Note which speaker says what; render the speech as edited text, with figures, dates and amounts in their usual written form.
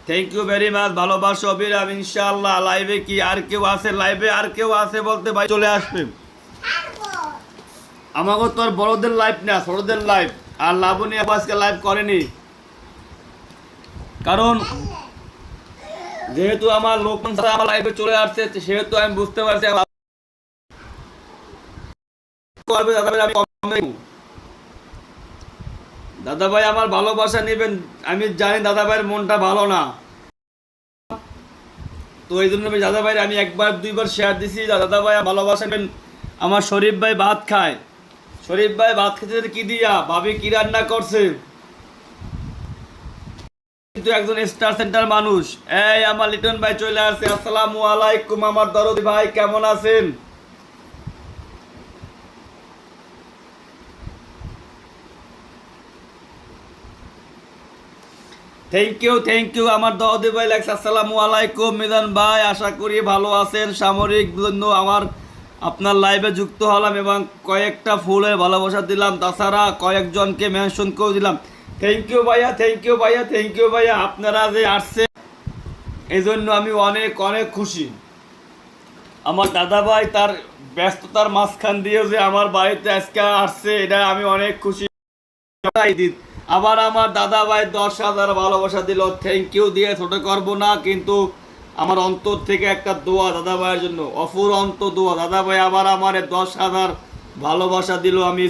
Speaker 1: Thank you very much, ভালোবাসো অবিরাম ইনশাআল্লাহ। লাইভে কি আর কেউ আছে? লাইভে আর কেউ আছে বলতে ভাই চলে আসবে। আমাকে তোর বড়দের লাইভ না, ছোটদের লাইভ। আর লাবণী আজকে লাইভ করেনি, কারণ যেহেতু আমার লোক আমার লাইভে চলে আসছে, সেহেতু আমি বুঝতে পারছি দাদা ভাই আমার ভালোবাসা নেবেন। আমি জানি দাদা ভাইয়ের মনটা ভালো না, তো এই জন্য আমি দাদা ভাই আমি একবার দুইবার শেয়ার দিছি। দাদা ভাই ভালোবাসা নেবেন। আমার শরীফ ভাই ভাত খায়। শরীফ ভাই ভাত খেতে কি দিয়া, ভাবি কি রান্না করছে, কিন্তু একজন স্টার সেন্টার মানুষ। এই আমার লিটন ভাই চলে আসছে। আসসালামু আলাইকুম আমার দরদি ভাই, কেমন আছেন? থ্যাংক ইউ আমার দরদি ভাই লাগছে। আসসালামু আলাইকুম মিজান ভাই, আশা করি ভালো আছেন। সামরিক জন্য আমার আপনার লাইভে যুক্ত হলাম এবং কয়েকটা ফুলের ভালোবাসা দিলাম, তাছাড়া কয়েকজনকে মেনশন করে দিলাম। থ্যাংক ইউ ভাইয়া, থ্যাংক ইউ ভাইয়া, থ্যাংক ইউ ভাইয়া। আপনারা যে আসছে এই জন্য আমি অনেক অনেক খুশি। আমার দাদা ভাই তার ব্যস্ততার মাঝখান দিয়ে যে আমার বাড়িতে আজকে আসছে, এটা আমি অনেক খুশি। আবার আমার দাদা ভাই 10,000 ভালোবাসা দিল। থ্যাংক ইউ দিয়ে ছোট করবো না, কিন্তু আমার অন্তর থেকে একটা দোয়া দাদা ভাইয়ের জন্য, অফুরন্ত দোয়া। দাদা ভাই আবার আমার 10,000 ভালোবাসা দিল। আমি